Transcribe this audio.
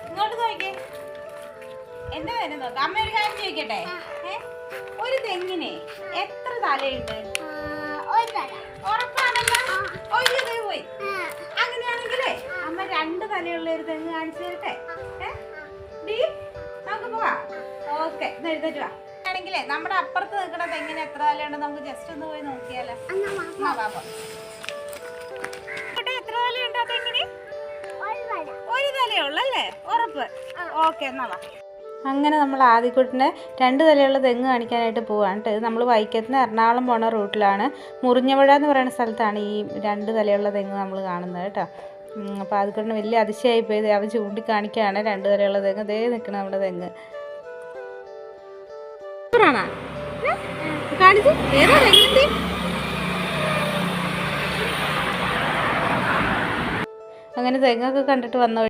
ഇങ്ങോട്ട് നോക്കിക്കേ. എന്റെ തന്നെ നോക്കാം. അമ്മ ഒരു കാര്യം ചോദിക്കട്ടെ? ഒരു തെങ്ങിനെ എത്ര തലയുണ്ട്? ഉറപ്പാണല്ലോ. ഒയ്യതേ പോയി. അങ്ങനെയാണെങ്കിലേ അമ്മ 2 തലയുള്ള ഒരു തെങ്ങ് കാണിച്ചു തരട്ടെ. നമുക്ക് പോവാം. ഓക്കെ, എഴുന്നേറ്റ് വാ. ആണെങ്കിലേ നമ്മുടെ അപ്പുറത്ത് നിൽക്കുന്ന തെങ്ങിന് എത്ര തലയുണ്ട് നമുക്ക് ജസ്റ്റ് ഒന്ന് പോയി നോക്കിയാലോ? എത്ര തലയുണ്ട് ആ തെങ്ങിന്? 1 തലയേ ഉള്ളല്ലേ? ഉറപ്പ്? ഓക്കെ, എന്നാ വാ. അങ്ങനെ നമ്മൾ ആദ്യക്കുട്ടിനെ 2 തലയുള്ള തെങ്ങ് കാണിക്കാനായിട്ട് പോവാണ് കേട്ടോ. ഇത് നമ്മൾ വൈക്കത്തിന് എറണാകുളം പോണ റൂട്ടിലാണ്. മുറിഞ്ഞപുഴ എന്ന് പറയുന്ന സ്ഥലത്താണ് ഈ 2 തലയുള്ള തെങ്ങ് നമ്മൾ കാണുന്നത് കേട്ടോ. അപ്പോൾ ആദ്യക്കുട്ടിന് വലിയ അതിശയമായി പോയത് അവൻ ചൂണ്ടിക്കാണിക്കുകയാണ് 2 തലയുള്ള തെങ്ങ്. ദേ നിൽക്കണം നമ്മുടെ തെങ്ങ്. കാണിച്ചു ഏതാ തെങ്ങ്? അങ്ങനെ തെങ്ങൊക്കെ കണ്ടിട്ട് വന്ന